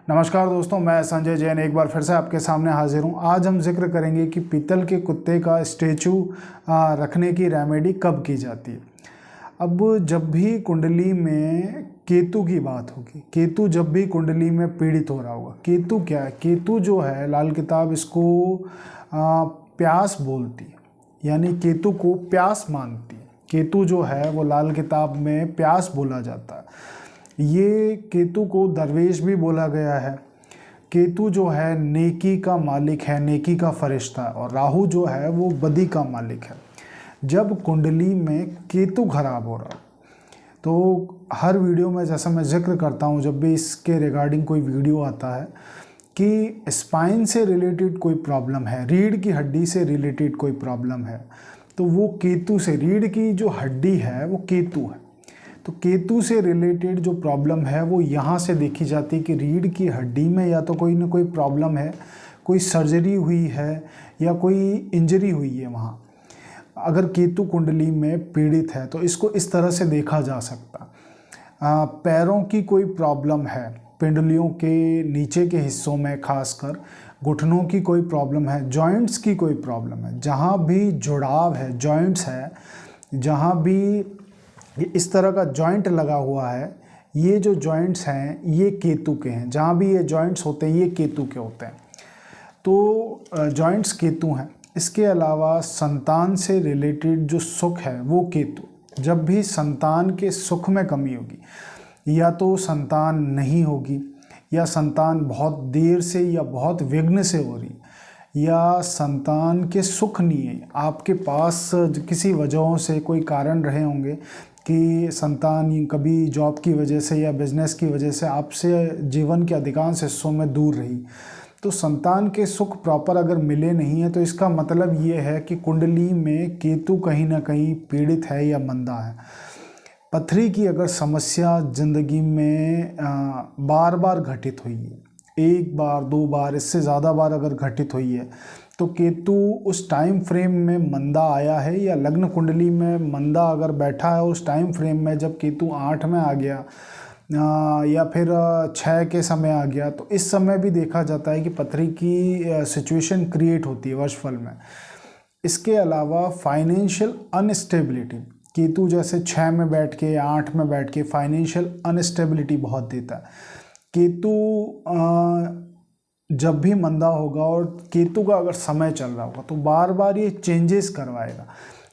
नमस्कार दोस्तों, मैं संजय जैन एक बार फिर से आपके सामने हाजिर हूँ। आज हम जिक्र करेंगे कि पीतल के कुत्ते का स्टैचू रखने की रेमेडी कब की जाती है। अब जब भी कुंडली में केतु की बात होगी, केतु जब भी कुंडली में पीड़ित हो रहा होगा, केतु क्या है, केतु जो है लाल किताब इसको प्यास बोलती है, यानी केतु को प्यास मानती है। केतु जो है वो लाल किताब में प्यास बोला जाता है। ये केतु को दरवेश भी बोला गया है। केतु जो है नेकी का मालिक है, नेकी का फरिश्ता, और राहु जो है वो बदी का मालिक है। जब कुंडली में केतु खराब हो रहा तो हर वीडियो में जैसा मैं जिक्र करता हूँ, जब भी इसके रिगार्डिंग कोई वीडियो आता है कि स्पाइन से रिलेटेड कोई प्रॉब्लम है, रीढ़ की हड्डी से रिलेटेड कोई प्रॉब्लम है, तो वो केतु से, रीढ़ की जो हड्डी है वो केतु है, तो केतु से रिलेटेड जो प्रॉब्लम है वो यहाँ से देखी जाती है कि रीढ़ की हड्डी में या तो कोई ना कोई प्रॉब्लम है, कोई सर्जरी हुई है या कोई इंजरी हुई है वहाँ। अगर केतु कुंडली में पीड़ित है तो इसको इस तरह से देखा जा सकता। पैरों की कोई प्रॉब्लम है, पिंडलियों के नीचे के हिस्सों में खासकर घुटनों की कोई प्रॉब्लम है, जॉइंट्स की कोई प्रॉब्लम है, जहाँ भी जुड़ाव है, जॉइंट्स है, जहाँ भी ये इस तरह का जॉइंट लगा हुआ है, ये जो जॉइंट्स हैं ये केतु के हैं। जहाँ भी ये जॉइंट्स होते हैं ये केतु के होते हैं, तो जॉइंट्स केतु हैं। इसके अलावा संतान से रिलेटेड जो सुख है वो केतु। जब भी संतान के सुख में कमी होगी, या तो संतान नहीं होगी, या संतान बहुत देर से या बहुत विघ्न से हो रही, या संतान के सुख नहीं है, आपके पास किसी वजहों से कोई कारण रहे होंगे कि संतान कभी जॉब की वजह से या बिजनेस की वजह से आपसे जीवन के अधिकांश हिस्सों में दूर रही, तो संतान के सुख प्रॉपर अगर मिले नहीं है तो इसका मतलब ये है कि कुंडली में केतु कहीं ना कहीं पीड़ित है या मंदा है। पथरी की अगर समस्या जिंदगी में बार बार घटित हुई है, एक बार दो बार इससे ज़्यादा बार अगर घटित हुई है, तो केतु उस टाइम फ्रेम में मंदा आया है, या लग्न कुंडली में मंदा अगर बैठा है उस टाइम फ्रेम में, जब केतु 8 में आ गया या फिर 6 के समय आ गया, तो इस समय भी देखा जाता है कि पथरी की सिचुएशन क्रिएट होती है वर्षफल में। इसके अलावा फाइनेंशियल अनस्टेबिलिटी, केतु जैसे 6 में बैठ के या 8 में बैठ के फाइनेंशियल अनस्टेबिलिटी बहुत देता है। केतु जब भी मंदा होगा और केतु का अगर समय चल रहा होगा तो बार बार ये चेंजेस करवाएगा।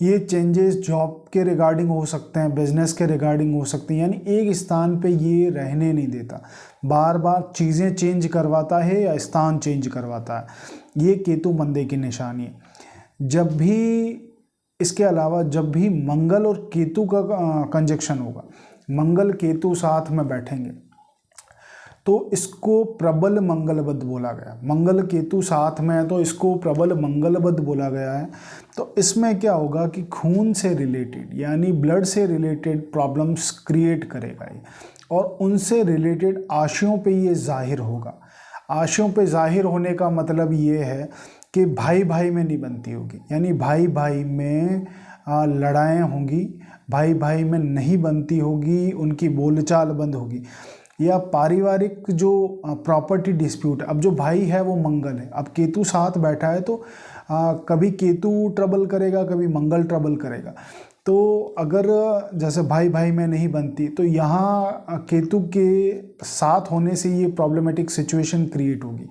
ये चेंजेस जॉब के रिगार्डिंग हो सकते हैं, बिजनेस के रिगार्डिंग हो सकते हैं, यानी एक स्थान पे ये रहने नहीं देता, बार बार चीज़ें चेंज करवाता है या स्थान चेंज करवाता है। ये केतु मंदे की निशानी है। जब भी इसके अलावा जब भी मंगल और केतु का कंजक्शन होगा, मंगल केतु साथ में बैठेंगे, तो इसको प्रबल मंगलबद्ध बोला गया। मंगल केतु साथ में है तो इसको प्रबल मंगलबद्ध बोला गया है। तो इसमें क्या होगा कि खून से रिलेटेड यानी ब्लड से रिलेटेड प्रॉब्लम्स क्रिएट करेगा ये, और उनसे रिलेटेड आशयों पे ये जाहिर होगा। आशयों पे जाहिर होने का मतलब ये है कि भाई भाई में नहीं बनती होगी, यानी भाई भाई में लड़ाइयाँ होंगी, भाई भाई में नहीं बनती होगी, उनकी बोलचाल बंद होगी, या पारिवारिक जो प्रॉपर्टी डिस्प्यूट। अब जो भाई है वो मंगल है, अब केतु साथ बैठा है तो कभी केतु ट्रबल करेगा, कभी मंगल ट्रबल करेगा। तो अगर जैसे भाई भाई में नहीं बनती तो यहाँ केतु के साथ होने से ये प्रॉब्लमेटिक सिचुएशन क्रिएट होगी।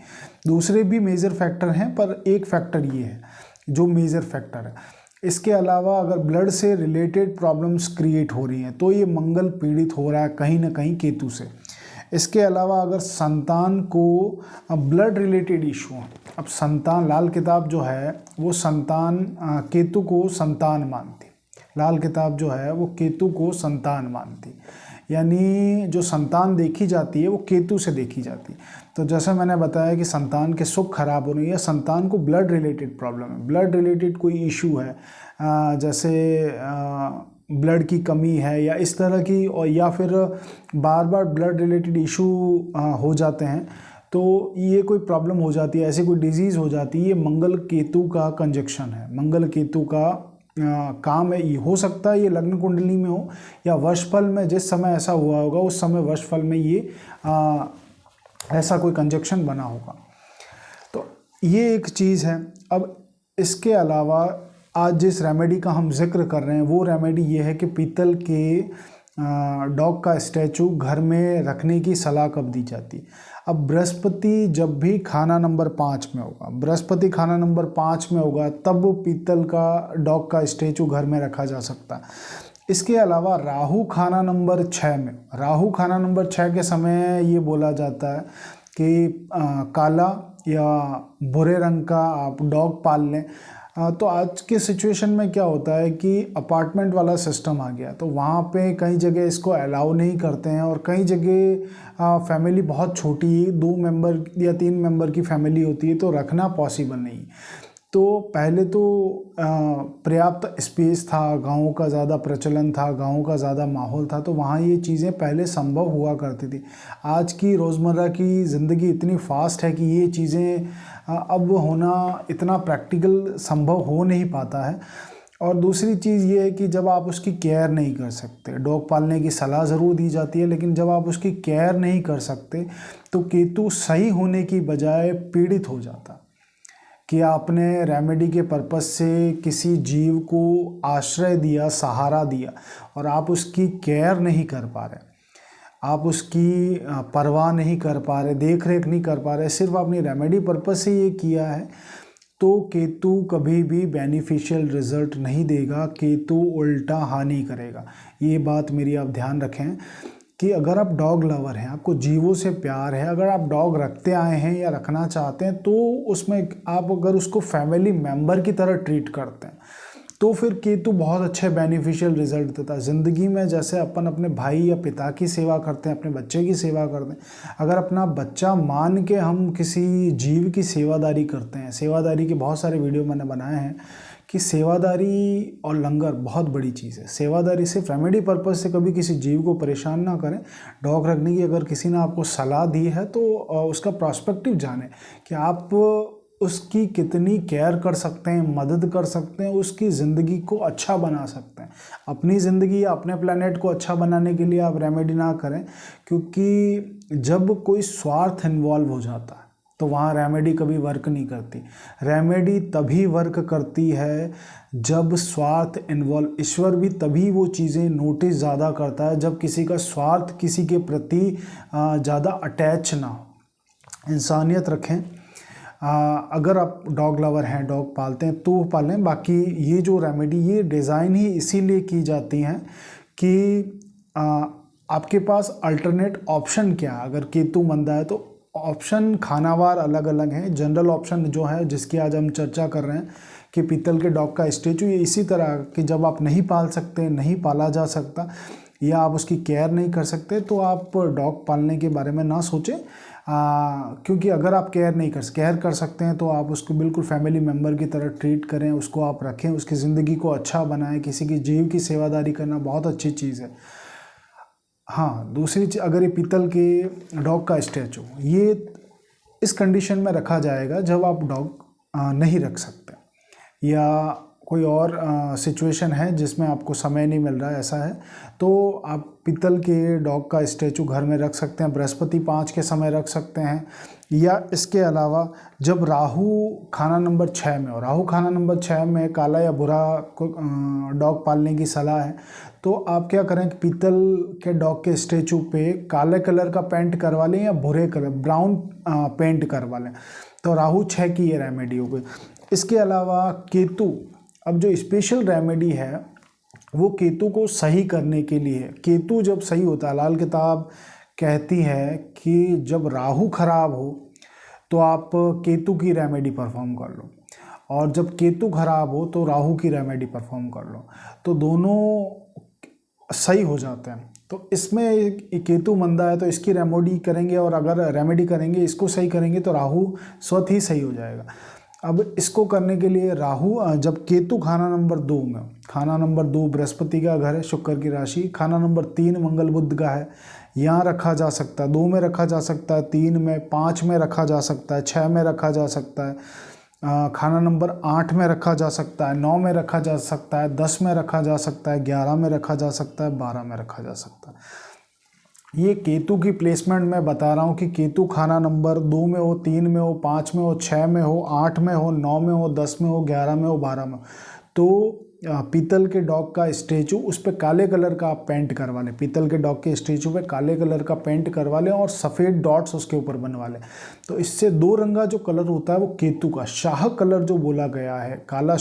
दूसरे भी मेजर फैक्टर हैं, पर एक फैक्टर ये है जो मेजर फैक्टर है। इसके अलावा अगर ब्लड से रिलेटेड प्रॉब्लम्स क्रिएट हो रही हैं तो ये मंगल पीड़ित हो रहा है कहीं ना कहीं केतु से। इसके अलावा अगर संतान को ब्लड रिलेटेड इशू है, अब संतान, लाल किताब जो है वो संतान केतु को संतान मानती, लाल किताब जो है वो केतु को संतान मानती, यानी जो संतान देखी जाती है वो केतु से देखी जाती है। तो जैसे मैंने बताया कि संतान के सुख खराब हो रही है, संतान को ब्लड रिलेटेड प्रॉब्लम है, ब्लड रिलेटेड कोई इशू है, जैसे ब्लड की कमी है या इस तरह की, और या फिर बार बार ब्लड रिलेटेड इशू हो जाते हैं, तो ये कोई प्रॉब्लम हो जाती है, ऐसी कोई डिजीज़ हो जाती है, ये मंगल केतु का कंजक्शन है, मंगल केतु का काम है। ये हो सकता है ये लग्न कुंडली में हो या वर्षफल में, जिस समय ऐसा हुआ होगा उस समय वर्षफल में ये ऐसा कोई कंजक्शन बना होगा। तो ये एक चीज़ है। अब इसके अलावा आज जिस रेमेडी का हम जिक्र कर रहे हैं वो रेमेडी ये है कि पीतल के डॉग का स्टैचू घर में रखने की सलाह कब दी जाती है। अब बृहस्पति जब भी खाना नंबर 5 में होगा, बृहस्पति खाना नंबर 5 में होगा, तब पीतल का डॉग का स्टैचू घर में रखा जा सकता है। इसके अलावा राहु खाना नंबर 6 में, राहु खाना नंबर 6 के समय ये बोला जाता है कि काला या भूरे रंग का आप डॉग पाल लें। तो आज के सिचुएशन में क्या होता है कि अपार्टमेंट वाला सिस्टम आ गया, तो वहाँ पे कई जगह इसको अलाउ नहीं करते हैं, और कई जगह फैमिली बहुत छोटी 2 मेंबर या 3 मेंबर की फैमिली होती है, तो रखना पॉसिबल नहीं। तो पहले तो पर्याप्त स्पेस था, गाँव का ज़्यादा प्रचलन था, गाँव का ज़्यादा माहौल था, तो वहाँ ये चीज़ें पहले संभव हुआ करती थी। आज की रोज़मर्रा की ज़िंदगी इतनी फास्ट है कि ये चीज़ें अब होना इतना प्रैक्टिकल संभव हो नहीं पाता है। और दूसरी चीज़ ये है कि जब आप उसकी केयर नहीं कर सकते, डॉग पालने की सलाह ज़रूर दी जाती है, लेकिन जब आप उसकी केयर नहीं कर सकते तो केतु सही होने की बजाय पीड़ित हो जाता। कि आपने रेमेडी के पर्पस से किसी जीव को आश्रय दिया, सहारा दिया, और आप उसकी केयर नहीं कर पा रहे, आप उसकी परवाह नहीं कर पा रहे, देख रेख नहीं कर पा रहे, सिर्फ अपनी रेमेडी पर्पस से ये किया है, तो केतु कभी भी बेनिफिशियल रिजल्ट नहीं देगा, केतु उल्टा हानि करेगा। ये बात मेरी आप ध्यान रखें कि अगर आप डॉग लवर हैं, आपको जीवों से प्यार है, अगर आप डॉग रखते आए हैं या रखना चाहते हैं, तो उसमें आप अगर उसको फैमिली मेम्बर की तरह ट्रीट करते हैं तो फिर केतु बहुत अच्छे बेनिफिशियल रिजल्ट देता है। ज़िंदगी में जैसे अपन अपने भाई या पिता की सेवा करते हैं, अपने बच्चे की सेवा करते हैं, अगर अपना बच्चा मान के हम किसी जीव की सेवादारी करते हैं, सेवादारी के बहुत सारे वीडियो मैंने बनाए हैं कि सेवादारी और लंगर बहुत बड़ी चीज़ है। सेवादारी सिर्फ रेमेडी पर्पज़ से कभी किसी जीव को परेशान ना करें। डॉग रखने की अगर किसी ने आपको सलाह दी है तो उसका प्रॉस्पेक्टिव जानें कि आप उसकी कितनी केयर कर सकते हैं, मदद कर सकते हैं, उसकी ज़िंदगी को अच्छा बना सकते हैं। अपनी ज़िंदगी या अपने प्लेनेट को अच्छा बनाने के लिए आप रेमेडी ना करें, क्योंकि जब कोई स्वार्थ इन्वॉल्व हो जाता है तो वहाँ रेमेडी कभी वर्क नहीं करती। रेमेडी तभी वर्क करती है जब स्वार्थ इन्वॉल्व, ईश्वर भी तभी वो चीज़ें नोटिस ज़्यादा करता है जब किसी का स्वार्थ किसी के प्रति ज़्यादा अटैच ना हो। इंसानियत रखें। अगर आप डॉग लवर हैं, डॉग पालते हैं तो पालें। बाकी ये जो रेमेडी ये डिज़ाइन ही इसीलिए की जाती हैं कि आपके पास अल्टरनेट ऑप्शन क्या है। अगर केतु मंदा है तो ऑप्शन खानावार अलग अलग हैं। जनरल ऑप्शन जो है जिसकी आज हम चर्चा कर रहे हैं कि पीतल के डॉग का स्टैचू, ये इसी तरह कि जब आप नहीं पाल सकते, नहीं पाला जा सकता या आप उसकी केयर नहीं कर सकते तो आप डॉग पालने के बारे में ना सोचें। क्योंकि अगर आप केयर कर सकते हैं तो आप उसको बिल्कुल फैमिली मेम्बर की तरह ट्रीट करें, उसको आप रखें, उसकी ज़िंदगी को अच्छा बनाएं। किसी की जीव की सेवादारी करना बहुत अच्छी चीज़ है। हाँ, दूसरी चीज़, अगर ये पीतल के डॉग का स्टैचू ये इस कंडीशन में रखा जाएगा जब आप डॉग नहीं रख सकते या कोई और सिचुएशन है जिसमें आपको समय नहीं मिल रहा है, ऐसा है तो आप पीतल के डॉग का स्टैचू घर में रख सकते हैं। बृहस्पति 5 के समय रख सकते हैं, या इसके अलावा जब राहु खाना नंबर 6 में हो, राहु खाना नंबर 6 में काला या भूरा डॉग पालने की सलाह है, तो आप क्या करें कि पीतल के डॉग के स्टैचू पे काले कलर का पेंट करवा लें या भूरे कलर ब्राउन पेंट करवा लें, तो राहु 6 की ये रेमेडी हो गई। इसके अलावा केतु, अब जो स्पेशल रेमेडी है वो केतु को सही करने के लिए। केतु जब सही होता है, लाल किताब कहती है कि जब राहु खराब हो तो आप केतु की रेमेडी परफॉर्म कर लो, और जब केतु खराब हो तो राहु की रेमेडी परफॉर्म कर लो, तो दोनों सही हो जाते हैं। तो इसमें केतु मंदा है तो इसकी रेमेडी करेंगे, और अगर रेमेडी करेंगे इसको सही करेंगे तो राहु स्वतः ही सही हो जाएगा। अब इसको करने के लिए राहु, जब केतु खाना नंबर 2 में, खाना नंबर 2 बृहस्पति का घर है, शुक्र की राशि, खाना नंबर 3 मंगल बुध का है, यहाँ रखा जा सकता है, 2 में रखा जा सकता है, 3 में, 5 में रखा जा सकता है, 6 में रखा जा सकता है, खाना नंबर 8 में रखा जा सकता है, 9 में रखा जा सकता है, 10 में रखा जा सकता है, 11 में रखा जा सकता है, 12 में रखा जा सकता है। ये केतु की प्लेसमेंट मैं बता रहा हूँ कि केतु खाना नंबर 2 में हो, 3 में हो, 5 में हो, 6 में हो, 8 में हो, 9 में हो, 10 में हो, 11 में हो, 12 में हो, तो पीतल के डॉग का स्टेचू उस पर काले कलर का आप पेंट करवा लें। पीतल के डॉग के स्टेचू पे काले कलर का पेंट करवा लें और सफ़ेद डॉट्स उसके ऊपर बनवा लें। तो इससे 2 रंगा जो कलर होता है वो केतु का शाह कलर जो बोला गया है, काला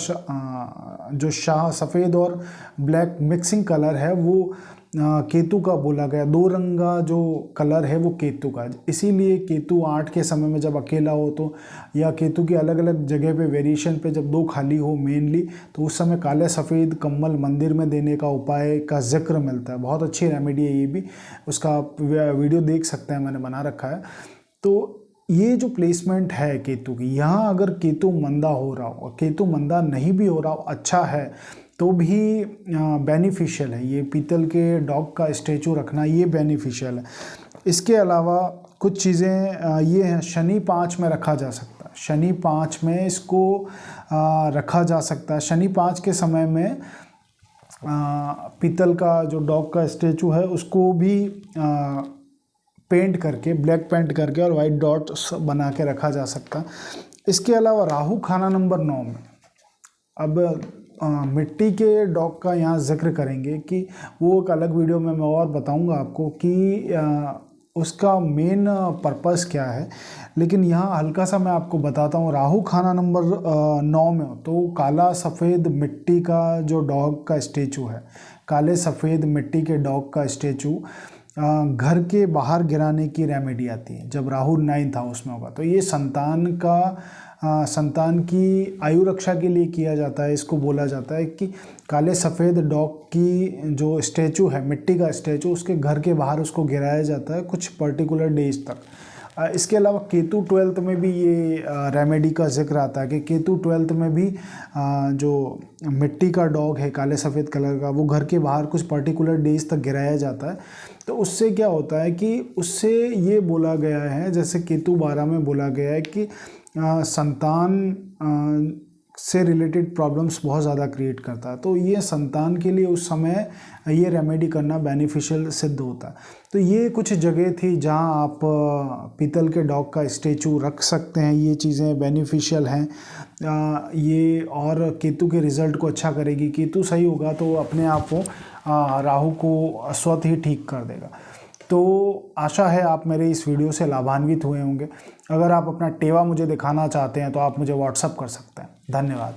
जो शाह सफ़ेद और ब्लैक मिक्सिंग कलर है वो केतु का बोला गया। 2 रंगा जो कलर है वो केतु का, इसीलिए केतु 8 के समय में जब अकेला हो तो, या केतु की अलग अलग जगह पे वेरिएशन पे जब 2 खाली हो मेनली, तो उस समय काले सफ़ेद कम्बल मंदिर में देने का उपाय का जिक्र मिलता है। बहुत अच्छी रेमेडी है ये भी, उसका वीडियो देख सकते हैं, मैंने बना रखा है। तो ये जो प्लेसमेंट है केतु की, यहाँ अगर केतु मंदा हो रहा हो, केतु मंदा नहीं भी हो रहा हो, अच्छा है तो भी बेनिफिशियल है। ये पीतल के डॉग का स्टेचू रखना ये बेनिफिशियल है। इसके अलावा कुछ चीज़ें ये हैं, शनि 5 में रखा जा सकता है। शनि 5 में इसको रखा जा सकता है। शनि 5 के समय में पीतल का जो डॉग का स्टेचू है उसको भी पेंट करके, ब्लैक पेंट करके और वाइट डॉट्स बना के रखा जा सकता है। इसके अलावा राहु खाना नंबर 9 में, अब मिट्टी के डॉग का यहाँ जिक्र करेंगे कि वो एक अलग वीडियो में मैं और बताऊंगा आपको कि उसका मेन पर्पस क्या है, लेकिन यहाँ हल्का सा मैं आपको बताता हूँ। राहु खाना नंबर 9 में हो तो काला सफ़ेद मिट्टी का जो डॉग का स्टेचू है, काले सफ़ेद मिट्टी के डॉग का स्टेचू घर के बाहर गिराने की रेमेडी आती है। जब राहु 9th हाउस में होगा तो ये संतान की आयु रक्षा के लिए किया जाता है। इसको बोला जाता है कि काले सफ़ेद डॉग की जो स्टैचू है, मिट्टी का स्टैचू, उसके घर के बाहर उसको गिराया जाता है कुछ पर्टिकुलर डेज तक। इसके अलावा केतु 12th में भी ये रेमेडी का जिक्र आता है कि केतु 12th में भी जो मिट्टी का डॉग है काले सफ़ेद कलर का, वो घर के बाहर कुछ पर्टिकुलर डेज तक गिराया जाता है। तो उससे क्या होता है कि उससे ये बोला गया है, जैसे केतु 12 में बोला गया है कि संतान से रिलेटेड प्रॉब्लम्स बहुत ज़्यादा क्रिएट करता है। तो ये संतान के लिए उस समय ये रेमेडी करना बेनिफिशियल सिद्ध होता है। तो ये कुछ जगह थी जहां आप पीतल के डॉग का स्टेचू रख सकते हैं। ये चीज़ें बेनिफिशियल हैं ये, और केतु के रिज़ल्ट को अच्छा करेगी। केतु सही होगा तो अपने आप को राहु को स्वतः ही ठीक कर देगा। तो आशा है आप मेरे इस वीडियो से लाभान्वित हुए होंगे। अगर आप अपना टेवा मुझे दिखाना चाहते हैं तो आप मुझे व्हाट्सअप कर सकते हैं। धन्यवाद।